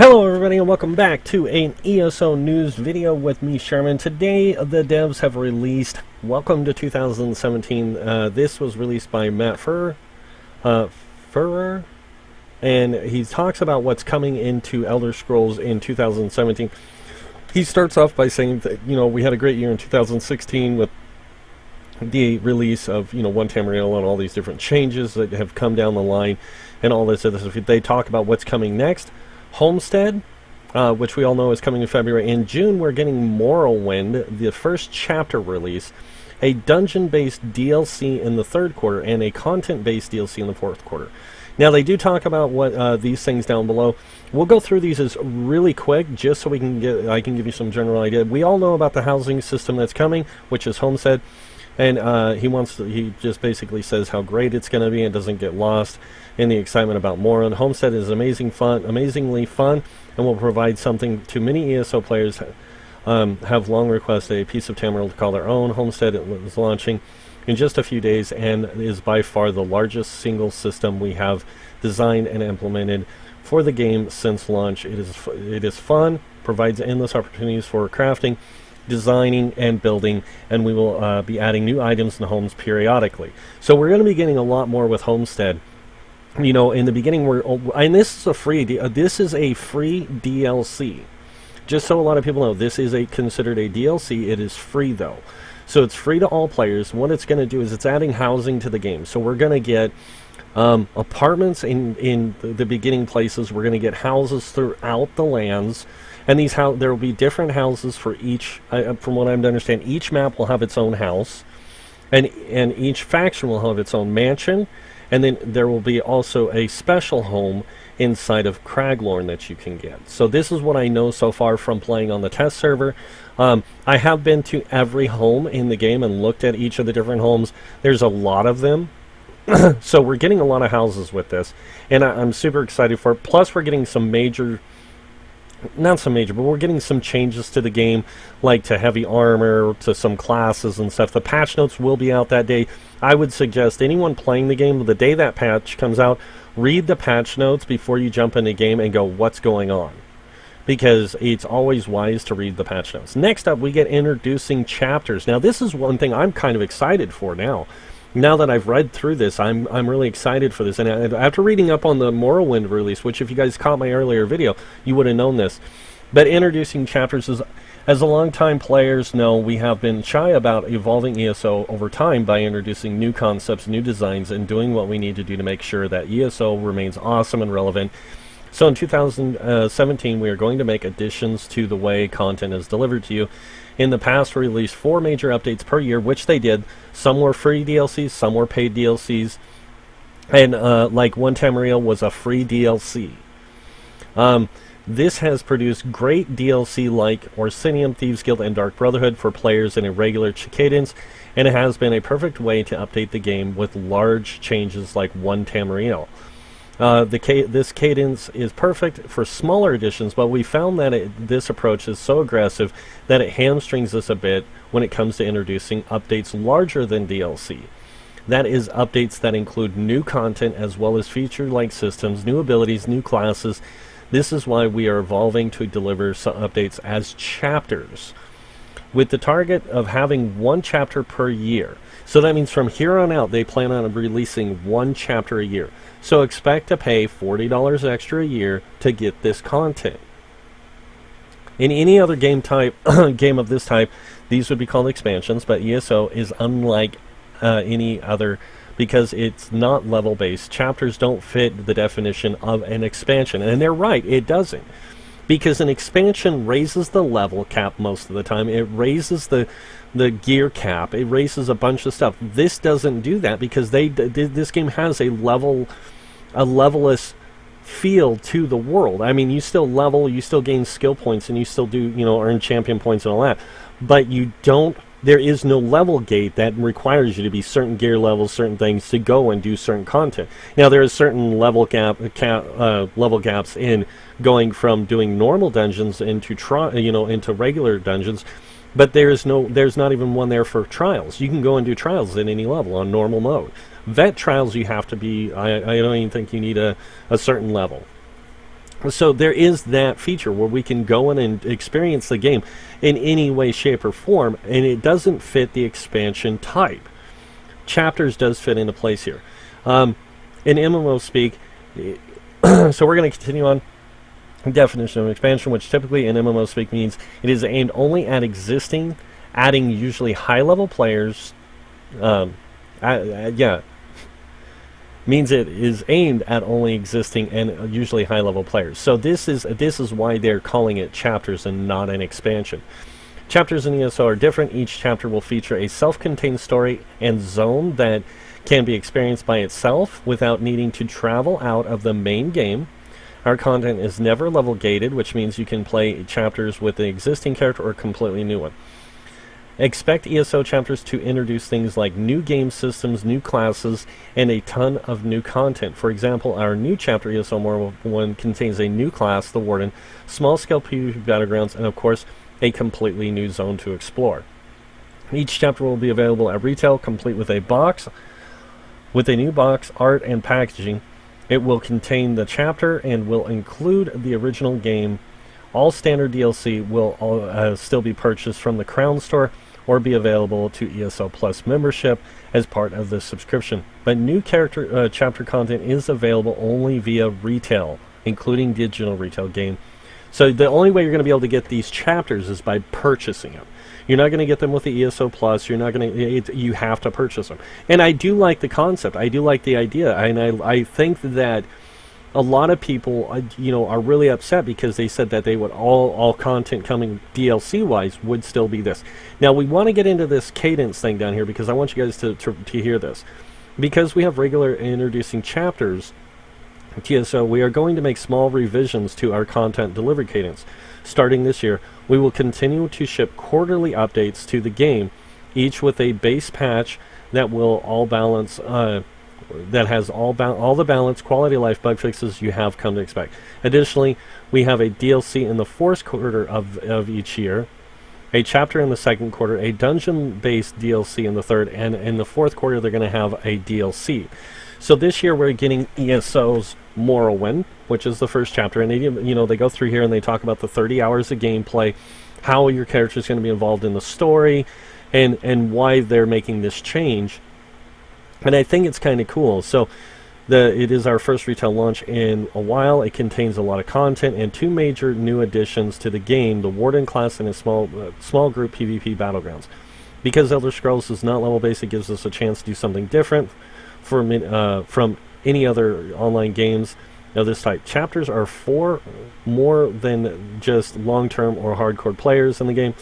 Hello everybody and welcome back to an ESO News video with me, Sherman. Today the devs have released Welcome to 2017. This was released by Matt Furrer, and he talks about what's coming into Elder Scrolls in 2017. He starts off by saying that, we had a great year in 2016 with the release of, One Tamriel and all these different changes that have come down the line and all this. They talk about what's coming next. Homestead, which we all know is coming in February. In June, we're getting Moral Win, the first chapter release, a dungeon-based DLC in the third quarter, and a content-based DLC in the fourth quarter. Now, they do talk about what these things down below. We'll go through these as really quick, just so I can give you some general idea. We all know about the housing system that's coming, which is Homestead. And he just basically says how great it's going to be and doesn't get lost in the excitement about Moral. Homestead is amazingly fun, and will provide something to many ESO players have long requested, a piece of Tamriel to call their own. Homestead is launching in just a few days and is by far the largest single system we have designed and implemented for the game since launch. It is fun, provides endless opportunities for crafting, designing and building, and we will be adding new items and homes periodically. So we're going to be getting a lot more with Homestead. In the beginning, and this is a free DLC. Just so a lot of people know, this is considered a DLC. It is free though, so it's free to all players. What it's going to do is it's adding housing to the game. So we're going to get apartments in the beginning places. We're going to get houses throughout the lands. And there will be different houses for each. From what I'm to understand, each map will have its own house, and each faction will have its own mansion, and then there will be also a special home inside of Craglorn that you can get. So this is what I know so far from playing on the test server. I have been to every home in the game and looked at each of the different homes. There's a lot of them. So we're getting a lot of houses with this, and I'm super excited for it. Plus, we're getting some not so major, but we're getting some changes to the game, like to heavy armor, to some classes and stuff. The patch notes will be out that day. I would suggest anyone playing the game, the day that patch comes out, read the patch notes before you jump in the game and go, what's going on? Because it's always wise to read the patch notes. Next up, we get introducing chapters. Now, this is one thing I'm kind of excited for now. Now that I've read through this, I'm really excited for this. And after reading up on the Moral Win release, which if you guys caught my earlier video, you would have known this. But introducing chapters is, as a long-time players know, we have been shy about evolving ESO over time by introducing new concepts, new designs, and doing what we need to do to make sure that ESO remains awesome and relevant. So in 2017, we are going to make additions to the way content is delivered to you. In the past, we released 4 major updates per year, which they did. Some were free DLCs, some were paid DLCs. And like One Tamriel was a free DLC. This has produced great DLC like Orsinium, Thieves Guild, and Dark Brotherhood for players in a regular cadence, and it has been a perfect way to update the game with large changes like One Tamriel. This cadence is perfect for smaller editions, but we found that this approach is so aggressive that it hamstrings us a bit when it comes to introducing updates larger than DLC. That is, updates that include new content as well as feature-like systems, new abilities, new classes. This is why we are evolving to deliver some updates as chapters, with the target of having 1 chapter per year. So that means from here on out, they plan on releasing 1 chapter a year. So expect to pay $40 extra a year to get this content. In any other game of this type, these would be called expansions, but ESO is unlike any other because it's not level-based. Chapters don't fit the definition of an expansion, and they're right, it doesn't. Because an expansion raises the level cap most of the time. It raises the gear cap. It raises a bunch of stuff. This doesn't do that because this game has a levelless feel to the world. I mean, you still level, you still gain skill points, and you still do, earn champion points and all that. But you don't. There is no level gate that requires you to be certain gear levels, certain things to go and do certain content. Now, there is certain level gaps in going from doing normal dungeons into regular dungeons, but there's not even one there for trials. You can go and do trials at any level on normal mode. Vet trials, you have to be. I don't even think you need a certain level. So there is that feature where we can go in and experience the game in any way, shape, or form, and it doesn't fit the expansion type. Chapters does fit into place here. In MMO speak, so we're going to continue on. Definition of expansion, which typically in MMO speak means it is aimed only at existing, adding usually high-level players. Means it is aimed at only existing and usually high-level players. So this is why they're calling it chapters and not an expansion. Chapters in ESO are different. Each chapter will feature a self-contained story and zone that can be experienced by itself without needing to travel out of the main game. Our content is never level gated, which means you can play chapters with the existing character or a completely new one. Expect ESO chapters to introduce things like new game systems, new classes, and a ton of new content. For example, our new chapter, ESO Moral Win, contains a new class, the Warden, small-scale PvP Battlegrounds, and of course, a completely new zone to explore. Each chapter will be available at retail, complete with a box, with a new box, art, and packaging. It will contain the chapter and will include the original game. All standard DLC will still be purchased from the Crown Store or be available to ESO Plus membership as part of the subscription. But new character chapter content is available only via retail, including digital retail game. So the only way you're going to be able to get these chapters is by purchasing them. You're not going to get them with the ESO Plus. You're not going to. You have to purchase them. And I do like the concept. I do like the idea. And I think that a lot of people, are really upset because they said that they would all content coming DLC-wise would still be this. Now, we want to get into this cadence thing down here because I want you guys to hear this. Because we have regular introducing chapters, so we are going to make small revisions to our content delivery cadence. Starting this year, we will continue to ship quarterly updates to the game, each with a base patch that will all balance... that has all the balance, quality of life, bug fixes you have come to expect. Additionally, we have a DLC in the fourth quarter of each year, a chapter in the second quarter, a dungeon-based DLC in the third, and in the fourth quarter they're going to have a DLC. So this year we're getting ESO's Moral Win, which is the first chapter, and they go through here and they talk about the 30 hours of gameplay, how your character is going to be involved in the story, and why they're making this change. And I think it's kind of cool. So it is our first retail launch in a while. It contains a lot of content and 2 major new additions to the game, the Warden class and a small group PvP Battlegrounds. Because Elder Scrolls is not level-based, it gives us a chance to do something different from any other online games of this type. Chapters are for more than just long-term or hardcore players in the game.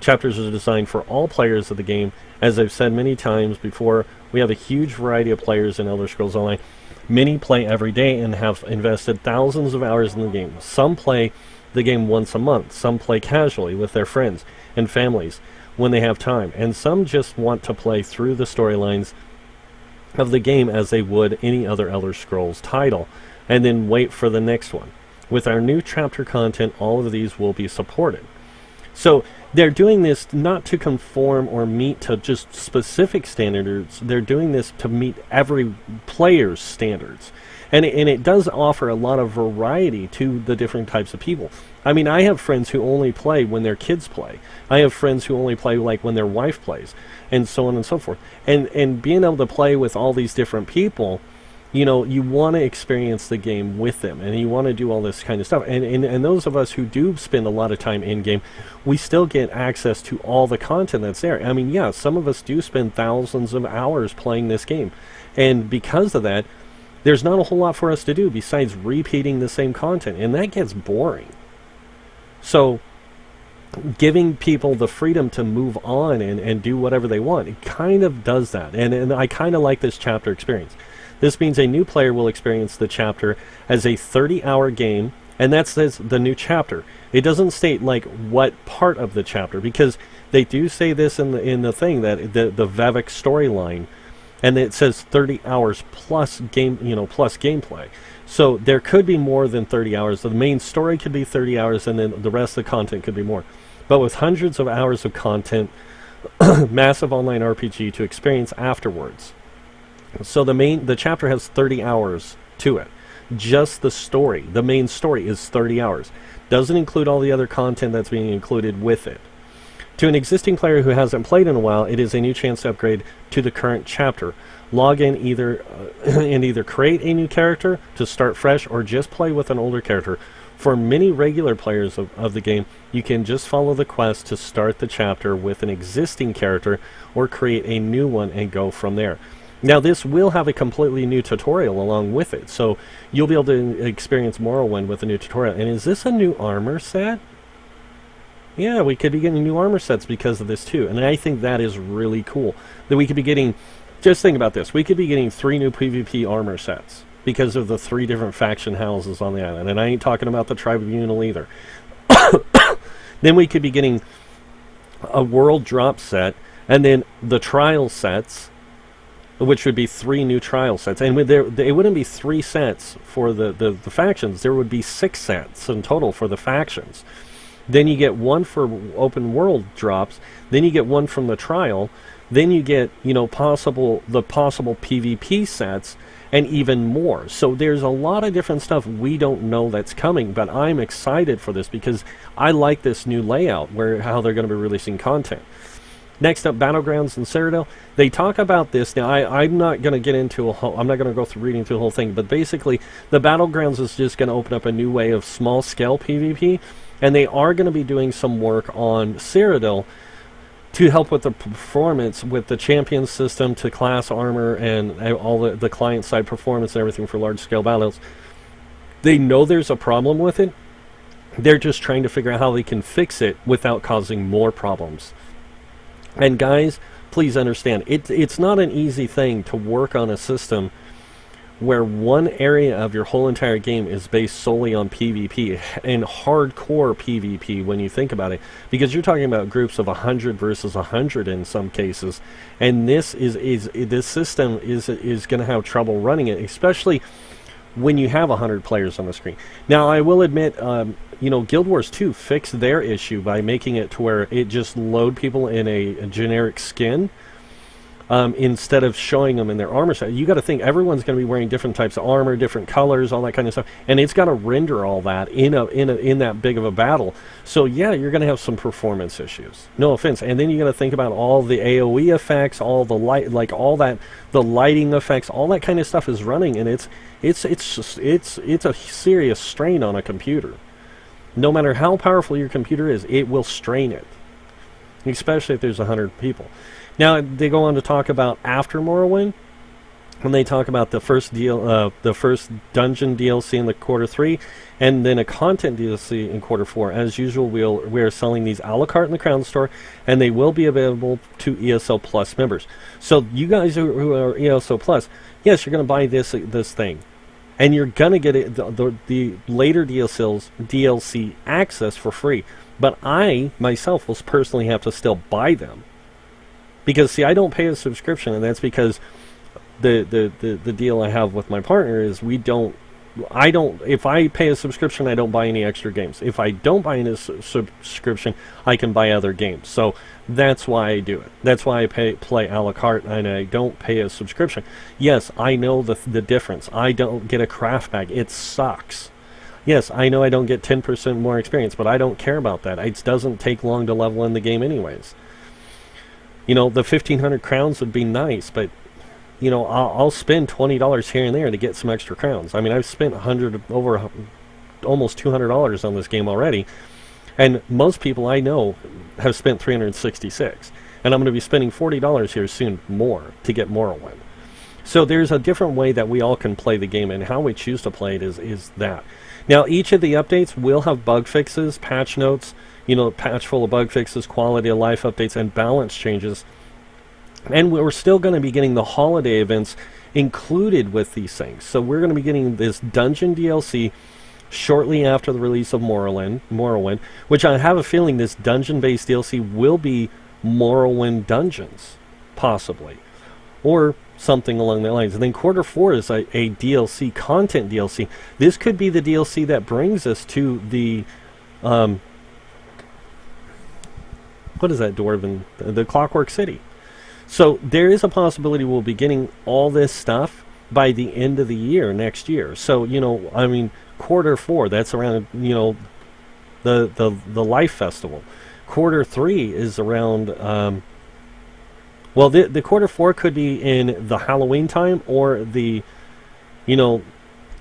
Chapters are designed for all players of the game. As I've said many times before, we have a huge variety of players in Elder Scrolls Online. Many play every day and have invested thousands of hours in the game. Some play the game once a month. Some play casually with their friends and families when they have time. And some just want to play through the storylines of the game as they would any other Elder Scrolls title, and then wait for the next one. With our new chapter content, all of these will be supported. So they're doing this not to conform or meet to just specific standards. They're doing this to meet every player's standards. And it does offer a lot of variety to the different types of people. I mean, I have friends who only play when their kids play. I have friends who only play like when their wife plays, and so on and so forth. And being able to play with all these different people, you want to experience the game with them, and you want to do all this kind of stuff. And those of us who do spend a lot of time in-game, we still get access to all the content that's there. I mean, yeah, some of us do spend thousands of hours playing this game. And because of that, there's not a whole lot for us to do besides repeating the same content, and that gets boring. So giving people the freedom to move on and do whatever they want, it kind of does that. And I kind of like this chapter experience. This means a new player will experience the chapter as a 30-hour game, and that says the new chapter. It doesn't state like what part of the chapter, because they do say this in the thing, that the Vivek storyline, and it says 30 hours plus plus gameplay. So there could be more than 30 hours. The main story could be 30 hours, and then the rest of the content could be more. But with hundreds of hours of content, massive online RPG to experience afterwards. So the chapter has 30 hours to it. Just the story, the main story, is 30 hours. Doesn't include all the other content that's being included with it. To an existing player who hasn't played in a while, it is a new chance to upgrade to the current chapter. Log in and either create a new character to start fresh or just play with an older character. For many regular players of the game, you can just follow the quest to start the chapter with an existing character or create a new one and go from there. Now, this will have a completely new tutorial along with it, so you'll be able to experience Moral Win with a new tutorial. And is this a new armor set? Yeah, we could be getting new armor sets because of this too, and I think that is really cool. That we could be getting, just think about this, we could be getting 3 new PvP armor sets because of the 3 different faction houses on the island, and I ain't talking about the tribunal either. Then we could be getting a world drop set, and then the trial sets, which would be 3 new trial sets. And it wouldn't be 3 sets for the factions. There would be 6 sets in total for the factions. Then you get 1 for open world drops. Then you get 1 from the trial. Then you get, the possible PvP sets and even more. So there's a lot of different stuff we don't know that's coming, but I'm excited for this because I like this new layout how they're going to be releasing content. Next up, Battlegrounds and Citadel. They talk about this. Now, I'm not going to get into I'm not going to go through reading through the whole thing, but basically, the Battlegrounds is just going to open up a new way of small-scale PvP, and they are going to be doing some work on Citadel to help with the performance with the champion system to class armor and all the client-side performance and everything for large-scale battles. They know there's a problem with it. They're just trying to figure out how they can fix it without causing more problems. And guys, please understand, it's not an easy thing to work on a system where one area of your whole entire game is based solely on PvP, and hardcore PvP when you think about it, because you're talking about groups of 100 versus 100 in some cases, and this system is going to have trouble running it, especially when you have 100 players on the screen. Now, I will admit, Guild Wars 2 fixed their issue by making it to where it just load people in a generic skin instead of showing them in their armor set. You got to think everyone's going to be wearing different types of armor, different colors, all that kind of stuff, and it's got to render all that in that big of a battle. So yeah, you're going to have some performance issues. No offense. And then you got to think about all the AOE effects, all the light, like all that, the lighting effects, all that kind of stuff is running, and it's a serious strain on a computer. No matter how powerful your computer is, it will strain it, especially if there's 100 people. Now, they go on to talk about after Moral Win, when they talk about the first dungeon DLC in the Q3, and then a content DLC in Q4. As usual, we are selling these a la carte in the Crown Store, and they will be available to ESO Plus members. So you guys who are ESO Plus, yes, you're going to buy this thing. And you're going to get it, the later DLC access for free. But I, myself, will personally have to still buy them. Because, see, I don't pay a subscription, and that's because the deal I have with my partner is if I pay a subscription, I don't buy any extra games. If I don't buy any subscription, I can buy other games. So that's why I do it. That's why I play a la carte, and I don't pay a subscription. Yes, I know the difference. I don't get a craft bag. It sucks. Yes, I know I don't get 10% more experience, but I don't care about that. It doesn't take long to level in the game anyways. The 1,500 crowns would be nice, but I'll spend $20 here and there to get some extra crowns. I mean, I've spent almost $200 on this game already, and most people I know have spent $366, and I'm going to be spending $40 here soon more to get Moral Win. So there's a different way that we all can play the game, and how we choose to play it is that. Now, each of the updates will have bug fixes, patch notes, patch full of bug fixes, quality of life updates, and balance changes. And we're still going to be getting the holiday events included with these things. So we're going to be getting this dungeon DLC shortly after the release of Moral Win, which I have a feeling this dungeon-based DLC will be Moral Win Dungeons, possibly. Or something along that lines. And then Q4 is a DLC, content DLC. This could be the DLC that brings us to the what is that, Dwarven? The Clockwork City. So there is a possibility we'll be getting all this stuff by the end of the year next year. So, I mean, quarter 4, that's around, the Life Festival. Quarter 3 is around, well, the quarter 4 could be in the Halloween time, or the new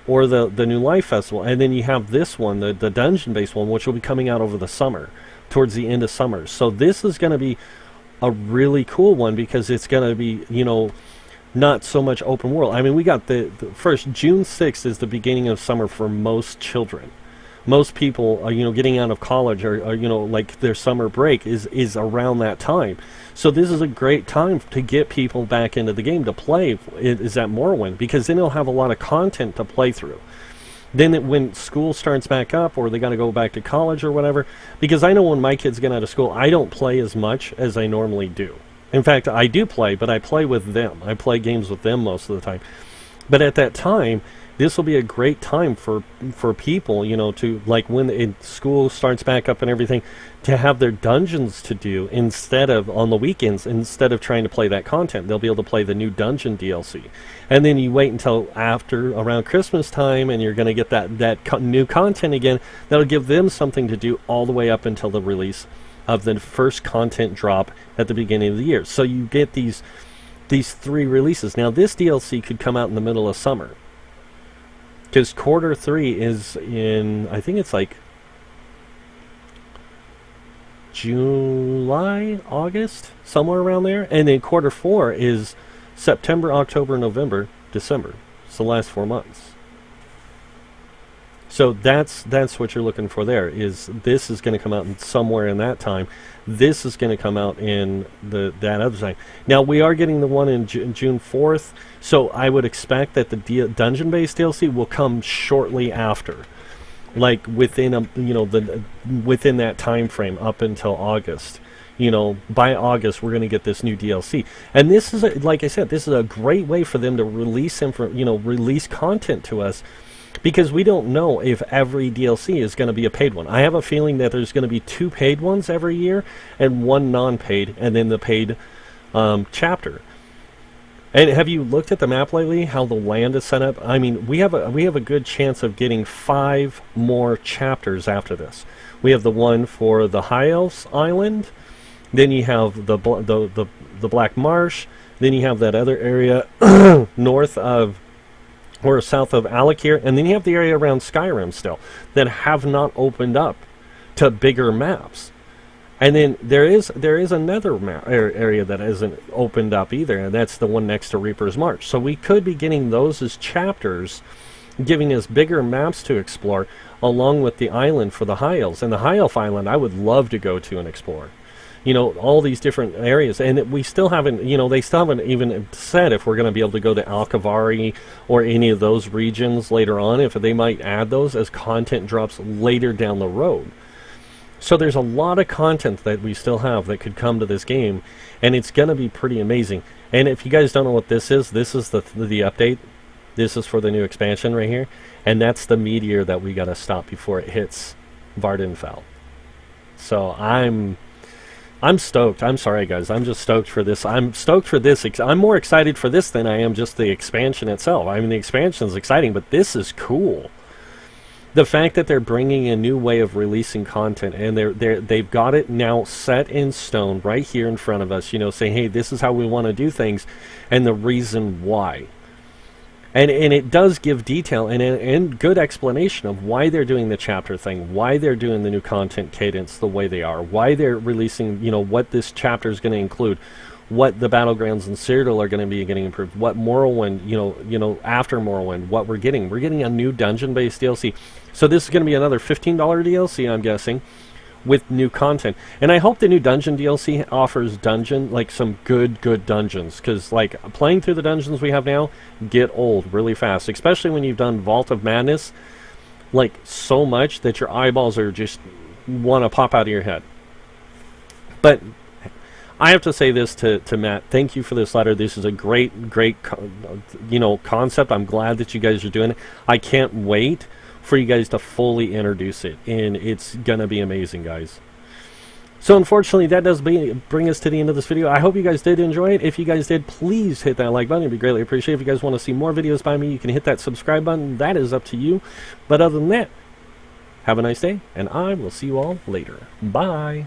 Life Festival. And then you have this one, the dungeon-based one, which will be coming out over the summer, towards the end of summer. So this is going to be a really cool one, because it's going to be, not so much open world. I mean, we got the first, June 6th is the beginning of summer for most children. Most people are, getting out of college, or like their summer break is around that time. So this is a great time to get people back into the game to play, is that Morrowind, because then they'll have a lot of content to play through. Then when school starts back up, or they got to go back to college or whatever, because I know when my kids get out of school, I don't play as much as I normally do. In fact, I do play, but I play with them. I play games with them most of the time. But at that time, this will be a great time for people, to, like, when school starts back up and everything, to have their dungeons to do instead of on the weekends, instead of trying to play that content. They'll be able to play the new dungeon DLC. And then you wait until after, around Christmas time, and you're going to get that new content again. That'll give them something to do all the way up until the release of the first content drop at the beginning of the year. So you get these 3 releases. Now, this DLC could come out in the middle of summer, because quarter 3 is in, I think it's like July, August, somewhere around there. And then quarter 4 is September, October, November, December. It's the last 4 months. So that's what you're looking for there. This is going to come out somewhere in that time. This is going to come out in that other time. Now, we are getting the one in June 4th, so I would expect that the dungeon-based DLC will come shortly after, like within within that time frame up until August. By August, we're going to get this new DLC. And this is, like I said, this is a great way for them to release release content to us, because we don't know if every DLC is going to be a paid one. I have a feeling that there's going to be 2 paid ones every year and 1 non-paid, and then the paid chapter. And have you looked at the map lately, how the land is set up? I mean, we have a good chance of getting 5 more chapters after this. We have the one for the High Elves Island, then you have the Black Marsh, then you have that other area north of, or south of Alakir, and then you have the area around Skyrim still that have not opened up to bigger maps. And then there is another area that isn't opened up either, and that's the one next to Reaper's March. So we could be getting those as chapters, giving us bigger maps to explore, along with the island for the High Elves. And the High Elf Island I would love to go to and explore. All these different areas. And we still haven't, they still haven't even said if we're going to be able to go to Alkavari or any of those regions later on, if they might add those as content drops later down the road. So there's a lot of content that we still have that could come to this game, and it's going to be pretty amazing. And if you guys don't know what this is the update. This is for the new expansion right here, and that's the meteor that we got to stop before it hits Vardenfell. So I'm stoked. I'm sorry, guys. I'm just stoked for this. I'm stoked for this. I'm more excited for this than I am just the expansion itself. I mean, the expansion is exciting, but this is cool. The fact that they're bringing a new way of releasing content, and they've got it now set in stone right here in front of us, saying, hey, this is how we want to do things, and the reason why. And it does give detail and good explanation of why they're doing the chapter thing, why they're doing the new content cadence the way they are, why they're releasing, what this chapter is going to include, what the Battlegrounds and Cyrodiil are going to be getting improved, what Morrowind, after Morrowind, what we're getting. We're getting a new dungeon-based DLC. So this is going to be another $15 DLC, I'm guessing, with new content. And I hope the new dungeon DLC offers some good dungeons, because playing through the dungeons we have now get old really fast, especially when you've done Vault of Madness so much that your eyeballs are just want to pop out of your head. But I have to say this to Matt. Thank you for this letter. This is a great concept. I'm glad that you guys are doing it. I can't wait for you guys to fully introduce it, and it's gonna be amazing, guys. So unfortunately, that does bring us to the end of this video. I hope you guys did enjoy it. If you guys did, please hit that like button. It'd be greatly appreciated. If you guys want to see more videos by me, you can hit that subscribe button. That is up to you. But other than that, have a nice day, and I will see you all later. Bye.